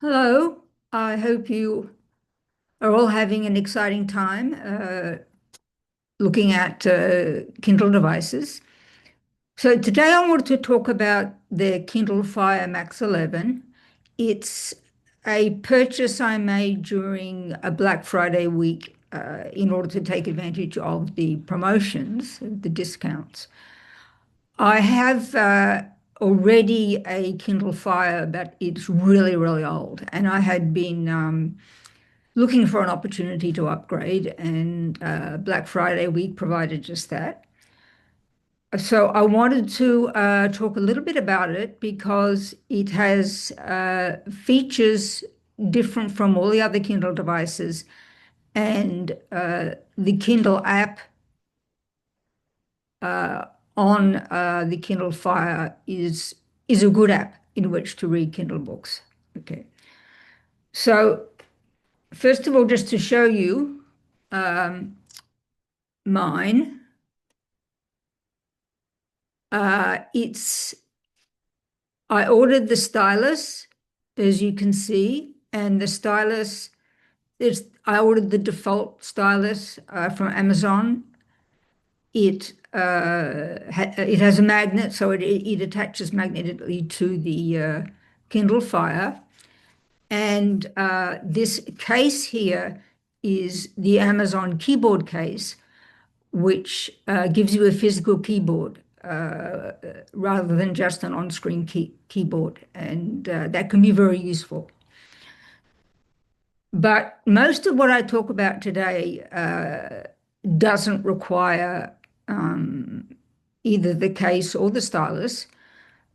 Hello, I hope you are all having an exciting time looking at Kindle devices. So today I want to talk about the Kindle Fire Max 11. It's a purchase I made during a Black Friday week in order to take advantage of the promotions, the discounts. I have already a Kindle Fire, but it's really, really old, and I had been looking for an opportunity to upgrade, and Black Friday week provided just that. So I wanted to talk a little bit about it because it has features different from all the other Kindle devices, and the Kindle app uh, on the Kindle Fire is a good app in which to read Kindle books. Okay, so first of all, just to show you um, mine. It's I ordered the stylus, as you can see, and the stylus is I ordered the default stylus from Amazon. It has a magnet, so it attaches magnetically to the Kindle Fire. And this case here is the Amazon keyboard case, which gives you a physical keyboard rather than just an on-screen keyboard, and that can be very useful. But most of what I talk about today doesn't require either the case or the stylus,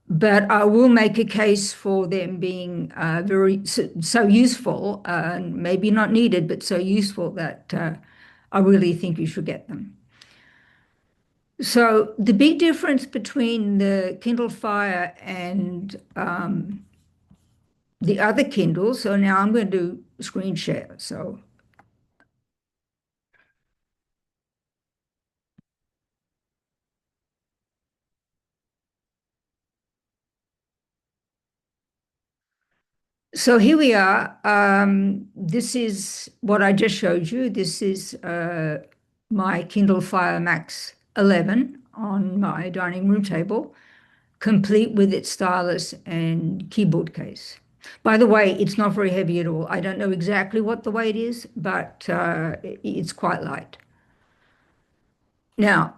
but I will make a case for them being so useful, maybe not needed, but so useful that I really think you should get them. So the big difference between the Kindle Fire and the other Kindles, so now I'm going to do screen share. So here we are. This is what I just showed you. This is my Kindle Fire Max 11 on my dining room table, complete with its stylus and keyboard case. By the way, it's not very heavy at all. I don't know exactly what the weight is, but it's quite light. Now,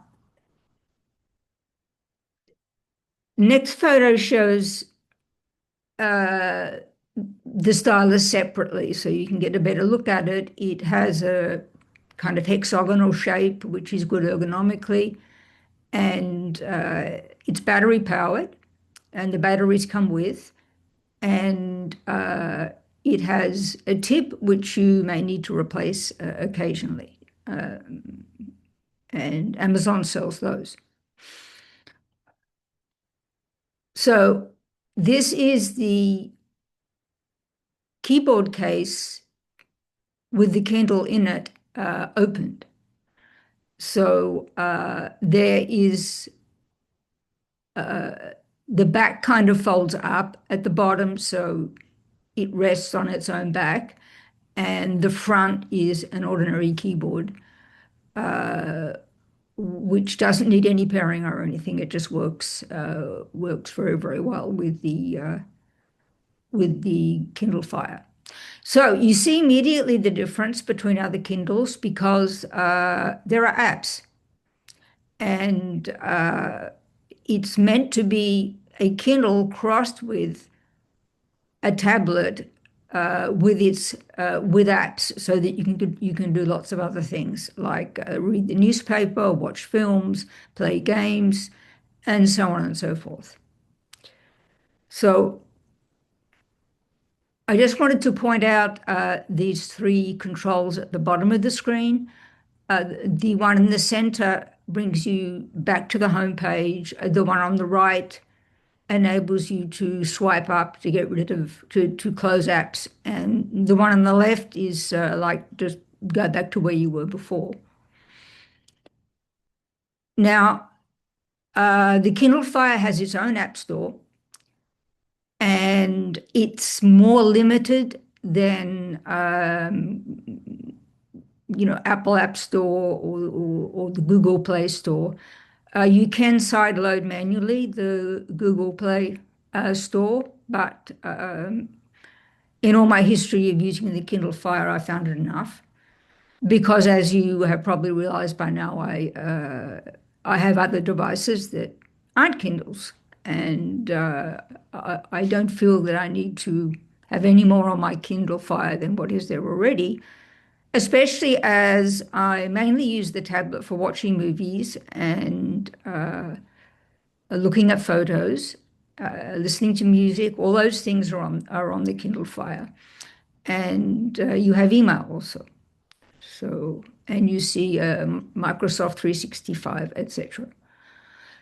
next photo shows uh, the stylus separately, so you can get a better look at it. It has a kind of hexagonal shape, which is good ergonomically, and it's battery powered, and the batteries come with, and it has a tip which you may need to replace occasionally, and Amazon sells those. So this is the keyboard case with the Kindle in it opened. So there is the back kind of folds up at the bottom, so it rests on its own back, and the front is an ordinary keyboard, which doesn't need any pairing or anything. It just works very, very well with the Kindle Fire. So you see immediately the difference between other Kindles because there are apps, and it's meant to be a Kindle crossed with a tablet with apps, so that you can do lots of other things like read the newspaper, watch films, play games, and so on and so forth. So I just wanted to point out these three controls at the bottom of the screen. The one in the center brings you back to the home page. The one on the right enables you to swipe up to get rid of, to close apps. And the one on the left is like just go back to where you were before. Now, the Kindle Fire has its own app store, and it's more limited than Apple App Store or the Google Play Store. You can sideload manually the Google Play Store, but in all my history of using the Kindle Fire, I found it enough. Because as you have probably realized by now, I have other devices that aren't Kindles, and I don't feel that I need to have any more on my Kindle Fire than what is there already, especially as I mainly use the tablet for watching movies and looking at photos, listening to music. All those things are on the Kindle Fire, and you have email also. So, and you see Microsoft 365, etc.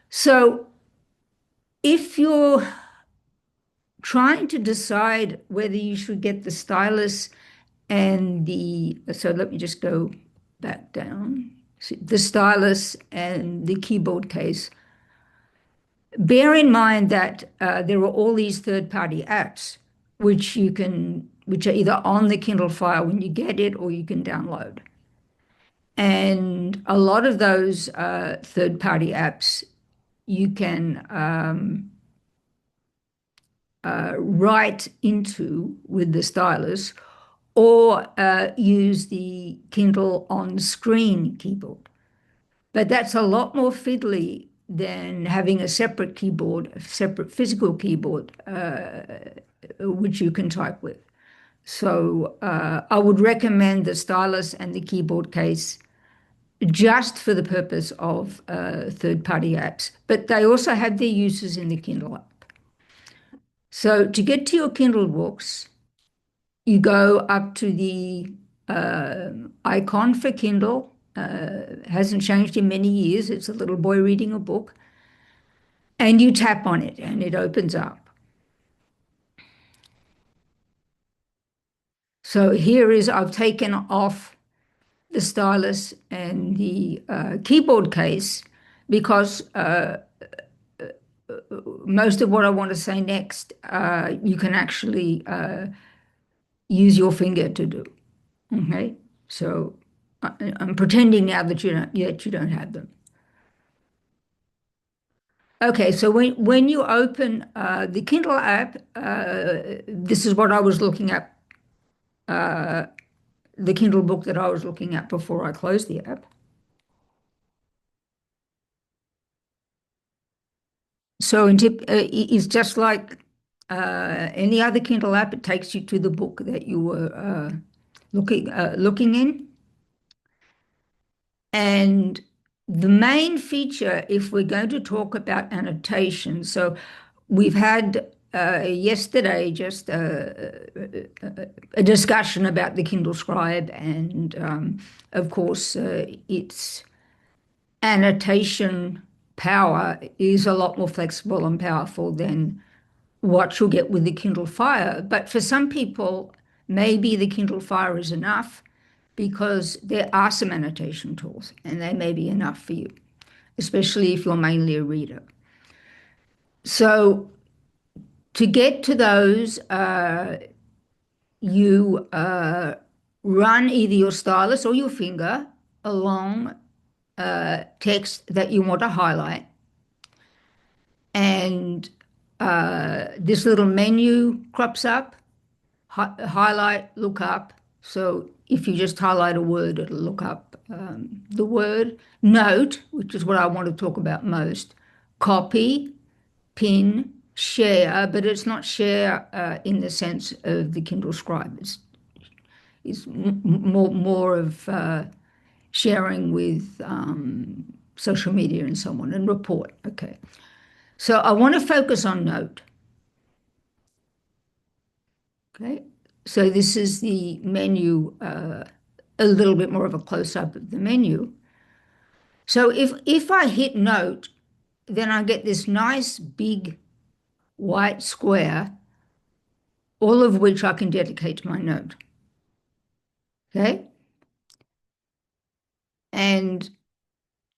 So, if you're trying to decide whether you should get the stylus so let me just go back down. The stylus and the keyboard case. Bear in mind that there are all these third-party apps which are either on the Kindle Fire when you get it or you can download. And a lot of those third-party apps you can write into with the stylus or use the Kindle on-screen keyboard. But that's a lot more fiddly than having a separate keyboard, a separate physical keyboard, which you can type with. So I would recommend the stylus and the keyboard case just for the purpose of third-party apps, but they also have their uses in the Kindle app. So to get to your Kindle books, you go up to the icon for Kindle. Hasn't changed in many years. It's a little boy reading a book. And you tap on it and it opens up. So I've taken off the stylus and the keyboard case because most of what I want to say next, you can actually use your finger to do. Okay, so I'm pretending now that you don't have them. Okay, so when you open the Kindle app, this is what I was looking at, the Kindle book that I was looking at before I closed the app. So it's just like any other Kindle app. It takes you to the book that you were looking in. And the main feature, if we're going to talk about annotation, so we've had yesterday just a discussion about the Kindle Scribe, and of course, its annotation power is a lot more flexible and powerful than what you'll get with the Kindle Fire. But for some people, maybe the Kindle Fire is enough because there are some annotation tools and they may be enough for you, especially if you're mainly a reader. So to get to those, you run either your stylus or your finger along text that you want to highlight. And this little menu crops up, highlight, look up. So if you just highlight a word, it'll look up the word. Note, which is what I want to talk about most. Copy, pin, share, but it's not share in the sense of the Kindle Scribe. It's more of sharing with social media and so on, and report. Okay. So I want to focus on note. Okay. So this is the menu, a little bit more of a close-up of the menu. So if I hit note, then I get this nice big white square, all of which I can dedicate to my note. Okay. And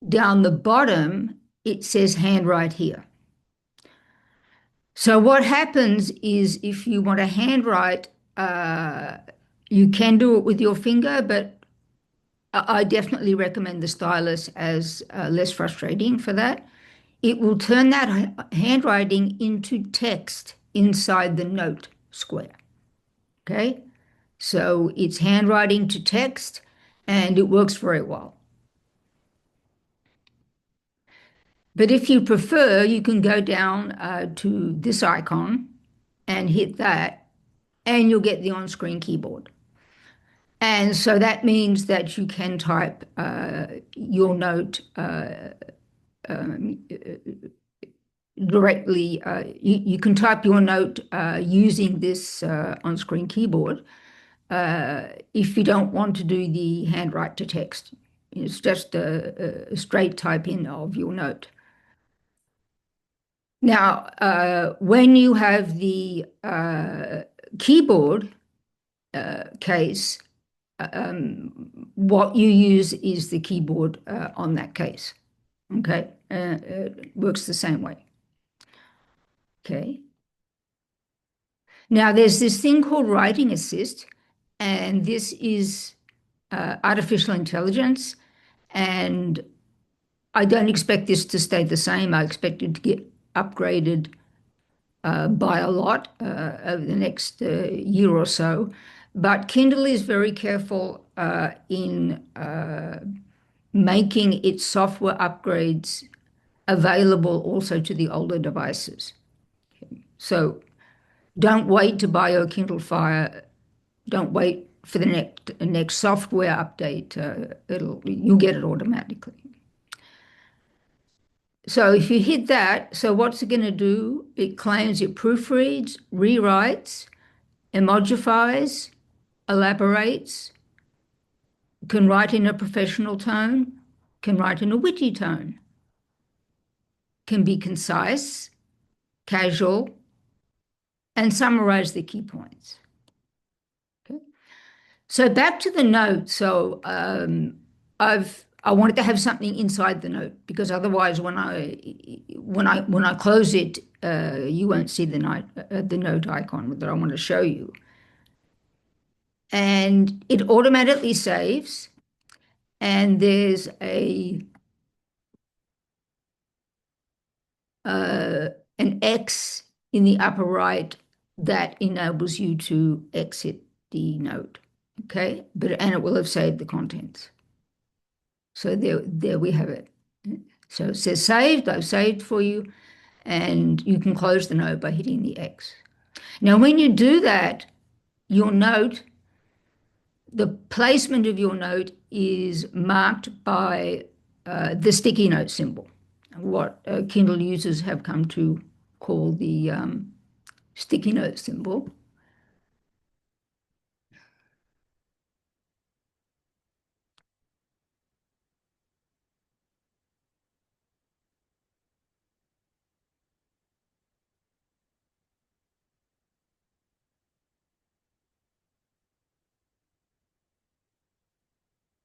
down the bottom, it says handwrite here. So what happens is if you want to handwrite, uh, you can do it with your finger, but I definitely recommend the stylus as less frustrating for that. It will turn that handwriting into text inside the note square. Okay, so it's handwriting to text, and it works very well. But if you prefer, you can go down to this icon and hit that, and you'll get the on-screen keyboard. And so that means that you can type your note directly. You can type your note using this on-screen keyboard if you don't want to do the handwrite to text. It's just a straight type in of your note. Now, when you have the keyboard case, what you use is the keyboard on that case. Okay, it works the same way. Okay. Now, there's this thing called Writing Assist, and this is artificial intelligence, and I don't expect this to stay the same. I expect it to get upgraded by a lot over the next year or so. But Kindle is very careful in making its software upgrades available also to the older devices. So don't wait to buy your Kindle Fire. Don't wait for the next software update. You'll get it automatically. So if you hit that, so what's it going to do? It claims it proofreads, rewrites, emojifies, elaborates, can write in a professional tone, can write in a witty tone, can be concise, casual, and summarize the key points. Okay. So back to the note. So I wanted to have something inside the note because otherwise, when I close it, you won't see the note icon that I want to show you. And it automatically saves, and there's an X in the upper right that enables you to exit the note. Okay, and it will have saved the contents. So there we have it. So it says saved. I've saved for you, and you can close the note by hitting the X. Now, when you do that, your note, the placement of your note is marked by the sticky note symbol, what Kindle users have come to call the sticky note symbol.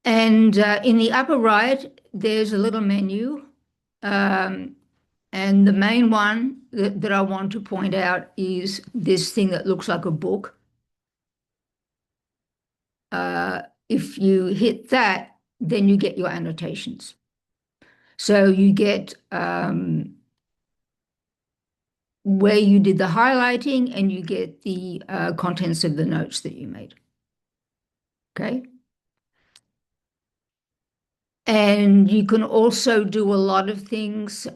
And in the upper right, there's a little menu. Um, and the main one that I want to point out is this thing that looks like a book. If you hit that, then you get your annotations. So you get where you did the highlighting and you get the contents of the notes that you made. Okay. And you can also do a lot of things,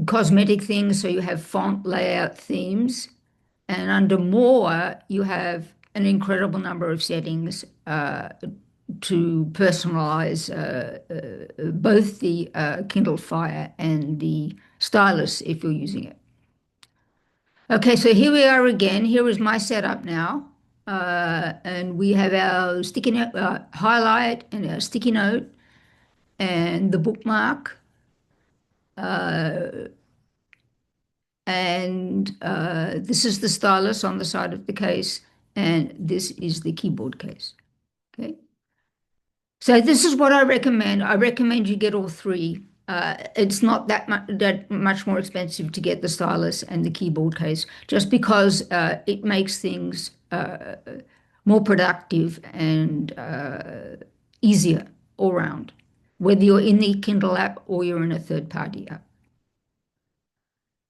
cosmetic things. So you have font layout themes. And under more, you have an incredible number of settings to personalize both the Kindle Fire and the Stylus if you're using it. Okay, so here we are again. Here is my setup now. And we have our sticky note, highlight and our sticky note and the bookmark. And this is the stylus on the side of the case, and this is the keyboard case. Okay. So this is what I recommend. I recommend you get all three. It's not that much more expensive to get the stylus and the keyboard case, just because it makes things more productive and easier all round, whether you're in the Kindle app or you're in a third-party app.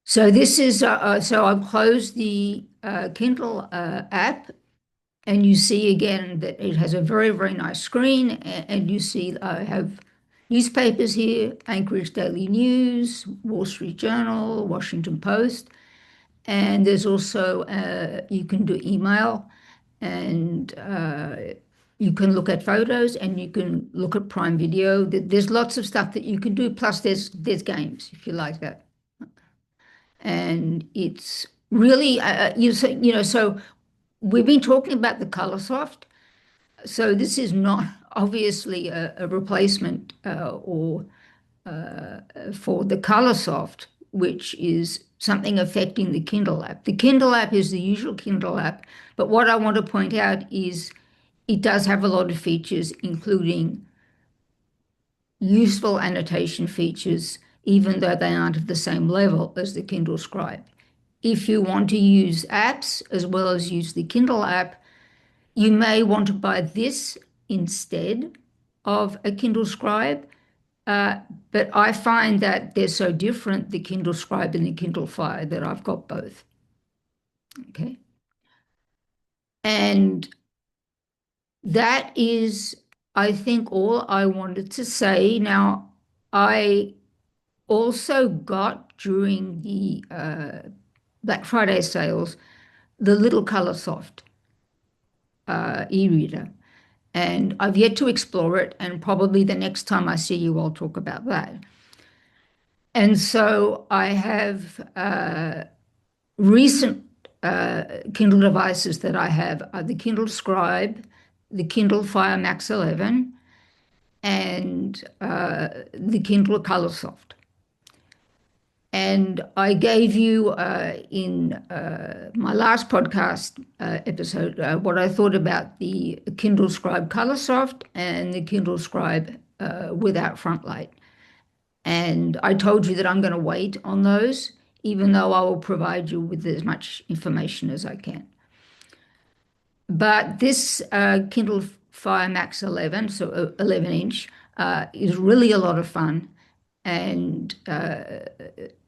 So this is so I've closed the Kindle app, and you see again that it has a very, very nice screen, and you see I have newspapers here: Anchorage Daily News, Wall Street Journal, Washington Post, and there's also you can do email, and you can look at photos, and you can look at Prime Video. There's lots of stuff that you can do. Plus, there's games if you like that, and it's really so we've been talking about the ColorSoft. So this is not obviously a replacement or for the ColorSoft, which is something affecting the Kindle app. The Kindle app is the usual Kindle app, but what I want to point out is it does have a lot of features, including useful annotation features, even though they aren't at the same level as the Kindle Scribe. If you want to use apps as well as use the Kindle app, you may want to buy this instead of a Kindle Scribe, but I find that they're so different, the Kindle Scribe and the Kindle Fire, that I've got both. Okay. And that is, I think, all I wanted to say. Now, I also got during the Black Friday sales the little ColorSoft e-reader. And I've yet to explore it, and probably the next time I see you, I'll talk about that. And so I have recent Kindle devices that I have are the Kindle Scribe, the Kindle Fire Max 11, and the Kindle ColorSoft. And I gave you in my last podcast episode what I thought about the Kindle Scribe ColorSoft and the Kindle Scribe without front light. And I told you that I'm going to wait on those, even though I will provide you with as much information as I can. But this Kindle Fire Max 11, so 11 inch, is really a lot of fun. And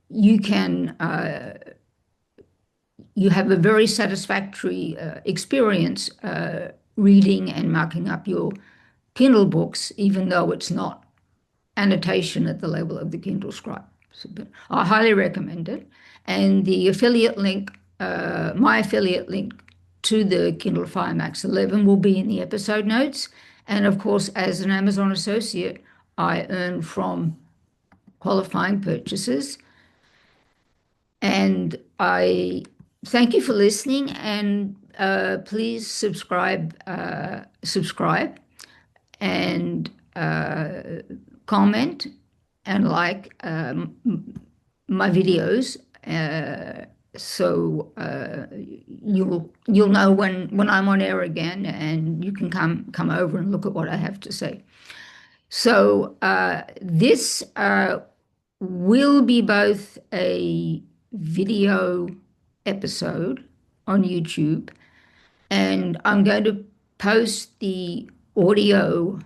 you can you have a very satisfactory experience reading and marking up your Kindle books, even though it's not annotation at the level of the Kindle Scribe. So, but I highly recommend it. And the affiliate link, my affiliate link to the Kindle Fire Max 11 will be in the episode notes. And of course, as an Amazon associate, I earn from qualifying purchases. And I thank you for listening, and please subscribe and comment and like my videos, so you'll know when I'm on air again, and you can come over and look at what I have to say. So this will be both a video episode on YouTube, and I'm going to post the audio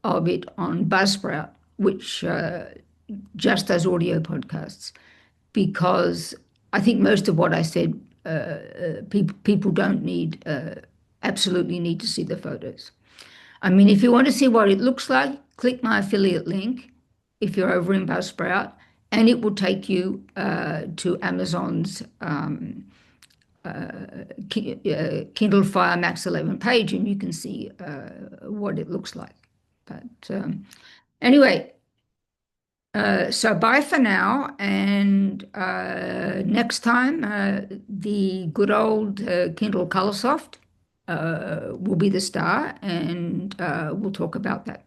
of it on Buzzsprout, which just does audio podcasts, because I think most of what I said, people don't absolutely need to see the photos. I mean, if you want to see what it looks like, click my affiliate link if you're over in Buzzsprout, and it will take you to Amazon's Kindle Fire Max 11 page, and you can see what it looks like. But anyway, so bye for now, and next time the good old Kindle ColorSoft will be the star, and we'll talk about that.